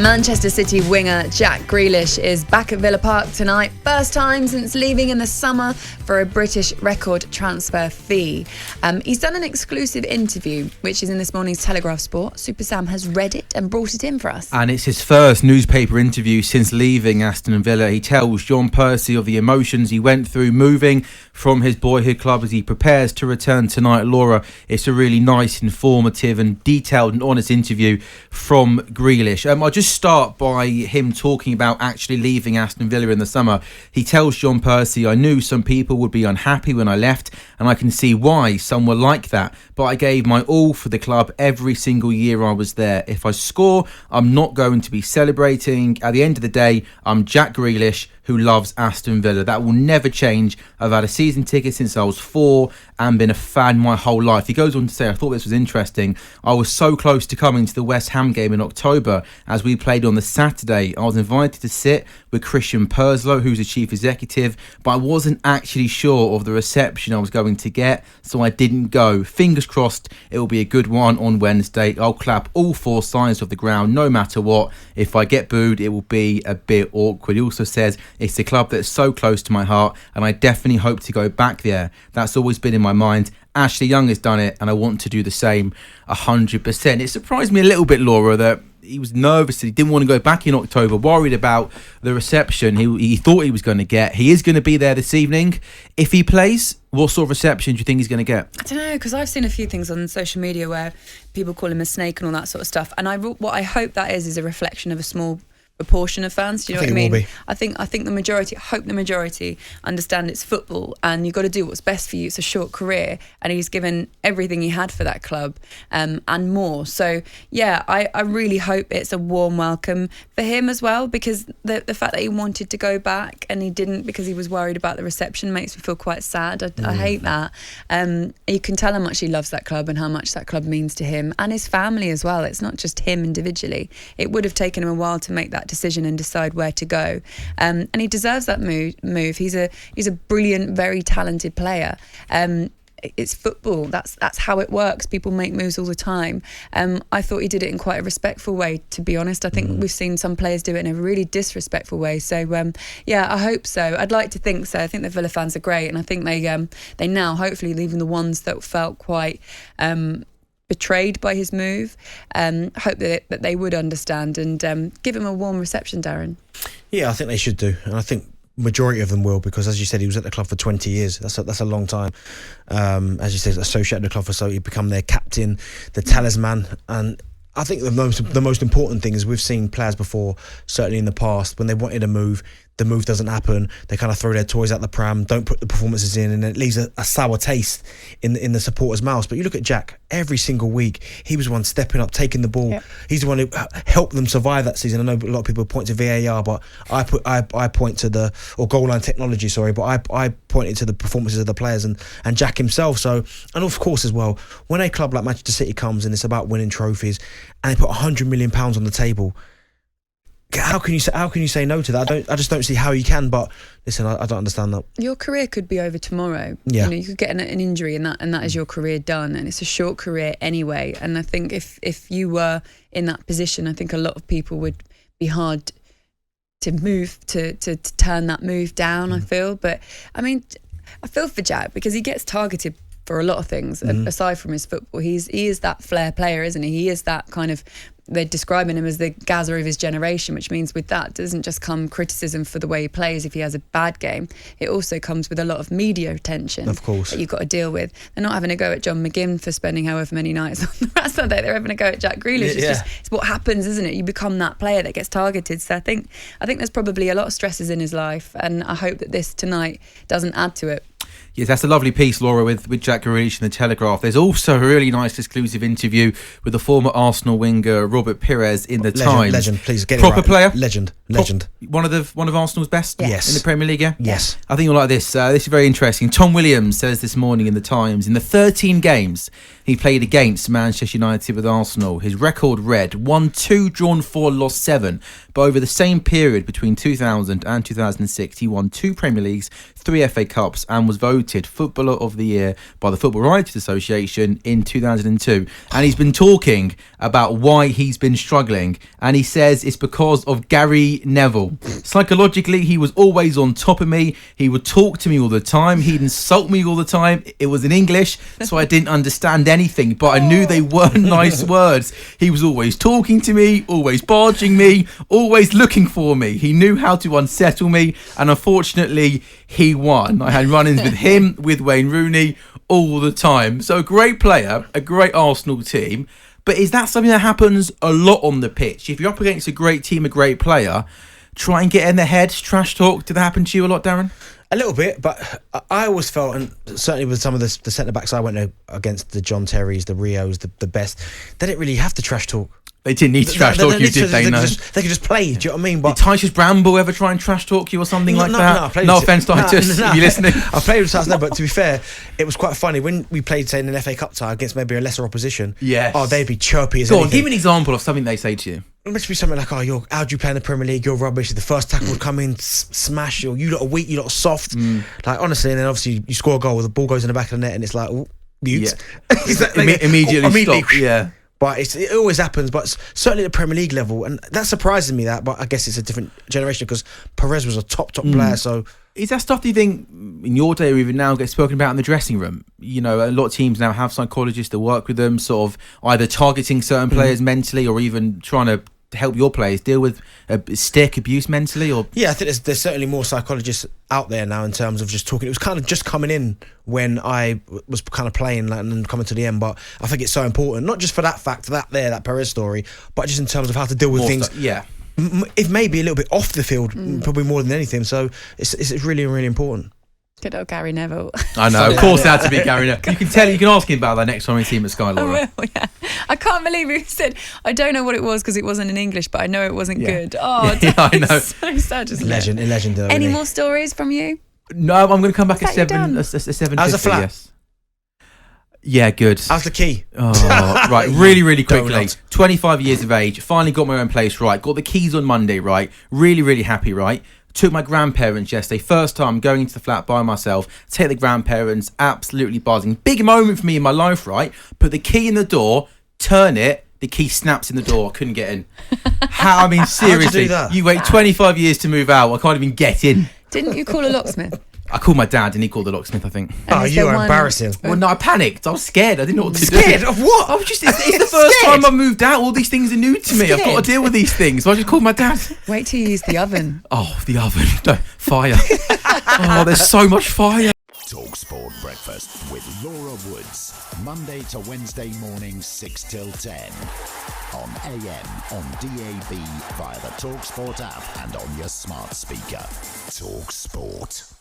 Manchester City winger Jack Grealish is back at Villa Park tonight. First time since leaving in the summer for a British record transfer fee. He's done an exclusive interview, which is in this morning's Telegraph Sport. Super Sam has read it and brought it in for us. And it's his first newspaper interview since leaving Aston Villa. He tells John Percy of the emotions he went through moving from his boyhood club as he prepares to return tonight. Laura, it's a really nice, informative and detailed and honest interview from Grealish. I'll just start by him talking about actually leaving Aston Villa in the summer. He tells John Percy, "I knew some people would be unhappy when I left, and I can see why some were like that. But I gave my all for the club every single year I was there. If I score, I'm not going to be celebrating. At the end of the day, I'm Jack Grealish, who loves Aston Villa. That will never change. I've had a season ticket since I was 4 and been a fan my whole life." He goes on to say, I thought this was interesting, "I was so close to coming to the West Ham game in October as we played on the Saturday. I was invited to sit with Christian Purslow, who's the chief executive, but I wasn't actually sure of the reception I was going to get, so I didn't go. Fingers crossed it will be a good one on Wednesday. I'll clap all 4 sides of the ground no matter what. If I get booed, it will be a bit awkward." He also says, "It's a club that's so close to my heart and I definitely hope to go back there. That's always been in my mind. Ashley Young has done it and I want to do the same 100%. It surprised me a little bit, Laura, that he was nervous. He didn't want to go back in October, worried about the reception he thought he was going to get. He is going to be there this evening. If he plays, what sort of reception do you think he's going to get? I don't know, because I've seen a few things on social media where people call him a snake and all that sort of stuff. And what I hope that is a reflection of a small proportion of fans. Do you know what I mean? I think the majority, I hope the majority understand it's football and you've got to do what's best for you. It's a short career and he's given everything he had for that club and more. So yeah, I really hope it's a warm welcome for him as well, because the fact that he wanted to go back and he didn't because he was worried about the reception makes me feel quite sad. I hate that. You can tell how much he loves that club and how much that club means to him and his family as well. It's not just him individually. It would have taken him a while to make that decision and decide where to go, and he deserves that move. He's a brilliant, very talented player. It's football. That's how it works. People make moves all the time. I thought he did it in quite a respectful way, to be honest. I think we've seen some players do it in a really disrespectful way. So yeah, I hope so. I'd like to think so. I think the Villa fans are great, and I think they now, hopefully, even the ones that felt quite betrayed by his move, hope that they would understand and give him a warm reception, Darren. Yeah, I think they should do, and I think majority of them will, because as you said, he was at the club for 20 years. That's a long time. As you said, associated with the club for so he become their captain, the talisman. And I think the most important thing is we've seen players before, certainly in the past, when they wanted to move, the move doesn't happen. They kind of throw their toys out the pram, don't put the performances in, and it leaves a sour taste in the supporters' mouths. But you look at Jack, every single week, he was one stepping up, taking the ball. Yep. He's the one who helped them survive that season. I know a lot of people point to VAR, but I point to or goal line technology, sorry, but I pointed to the performances of the players and Jack himself. So, and of course as well, when a club like Manchester City comes and it's about winning trophies and they put £100 million on the table, how can you say no to that? I just don't see how you can. But listen, I don't understand that. Your career could be over tomorrow. Yeah. You could get an injury and that is your career done, and it's a short career anyway. And I think if you were in that position, I think a lot of people would be hard to move to turn that move down. I feel, but I mean, I feel for Jack because he gets targeted for a lot of things aside from his football. He is that flair player, isn't he? He is that kind of, they're describing him as the Gaza of his generation, which means with that doesn't just come criticism for the way he plays if he has a bad game. It also comes with a lot of media attention, of course, that you've got to deal with. They're not having a go at John McGinn for spending however many nights on the rest of the day. They're having a go at Jack Grealish. It's what happens, isn't it? You become that player that gets targeted. So I think there's probably a lot of stresses in his life, and I hope that this tonight doesn't add to it. Yes, that's a lovely piece, Laura, with Jack Grealish in the Telegraph. There's also a really nice exclusive interview with the former Arsenal winger Robert Pires in the Times. Legend, please get Proper it right. player? Legend. One of Arsenal's best in the Premier League, yeah? Yes. I think you'll like this. This is very interesting. Tom Williams says this morning in the Times, in the 13 games he played against Manchester United with Arsenal. His record read 1-2, drawn 4, lost 7. But over the same period between 2000 and 2006, he won 2 Premier Leagues, 3 FA Cups, and was voted Footballer of the Year by the Football Writers Association in 2002. And he's been talking about why he's been struggling, and he says it's because of Gary Neville. Psychologically, he was always on top of me. He would talk to me all the time. He'd insult me all the time. It was in English, so I didn't understand anything, but I knew they weren't nice words. He was always talking to me, always barging me, always looking for me. He knew how to unsettle me, and unfortunately, he won. I had run-ins with him, with Wayne Rooney, all the time. So a great player, a great Arsenal team. But is that something that happens a lot on the pitch? If you're up against a great team, a great player, try and get in their heads, trash talk. Did that happen to you a lot, Darren? A little bit, but I always felt, and certainly with some of the centre-backs I went against, the John Terrys, the Rios, the best, they didn't really have to trash talk. They didn't need to trash talk you, did they? No. They could just play, do you know what I mean? But did Titus Bramble ever try and trash talk you or something like that? No offence, Titus, if you're listening. I played with Titus, no, but to be fair, it was quite funny. When we played, say, in an FA Cup tie against maybe a lesser opposition, yes. Oh, they'd be chirpy as Go anything. on, give me an example of something they say to you. It must be something like, oh, how do you play in the Premier League? You're rubbish. The first tackle would come in, smash you. You lot are weak, you lot are soft. Like, honestly, and then obviously you score a goal, the ball goes in the back of the net, and it's like, oh, mute. Yeah. Immediately stop. Yeah. But it always happens, but certainly at the Premier League level, and that surprises me but I guess it's a different generation because Pires was a top player, so... Is that stuff, do you think, in your day or even now, gets spoken about in the dressing room? You know, a lot of teams now have psychologists that work with them, sort of either targeting certain players mentally or even trying to help your players deal with stick abuse mentally? Or yeah, I think there's certainly more psychologists out there now in terms of just talking. It was kind of just coming in when I was kind of playing and coming to the end, but I think it's so important, not just for that fact, that Pires story, but just in terms of how to deal with things. Yeah. It may be a little bit off the field, probably more than anything. So it's really, really important. Good old Gary Neville. I know, of course, it had to be Gary Neville. You can ask him about that next time we see him at Sky, Laura. I will, yeah. I can't believe he said, I don't know what it was because it wasn't in English, but I know it wasn't good. Oh, yeah, I know. So sad, isn't legend, it? A legend. Any more stories from you? No, I'm going to come back at 7:50. How's the flat? Yes. Yeah, good. How's the key? Oh, right, really, really quickly. 25 years of age, finally got my own place right, got the keys on Monday right, really, really happy right. Took my grandparents yesterday, first time going into the flat by myself, take the grandparents, absolutely buzzing. Big moment for me in my life, right? Put the key in the door, turn it, the key snaps in the door, I couldn't get in. I mean, seriously, you wait 25 years to move out, I can't even get in. Didn't you call a locksmith? I called my dad and he called the locksmith, I think. Oh, you were embarrassing. Well, no, I panicked. I was scared. I didn't know what to do. Scared of what? I was just, it's the first time I've moved out. All these things are new to me. I've got to deal with these things. So I just called my dad. Wait till you use the oven. Oh, the oven. No, fire. Oh, there's so much fire. talkSPORT Breakfast with Laura Woods. Monday to Wednesday morning, 6 till 10. On AM, on DAB, via the talkSPORT app and on your smart speaker. talkSPORT.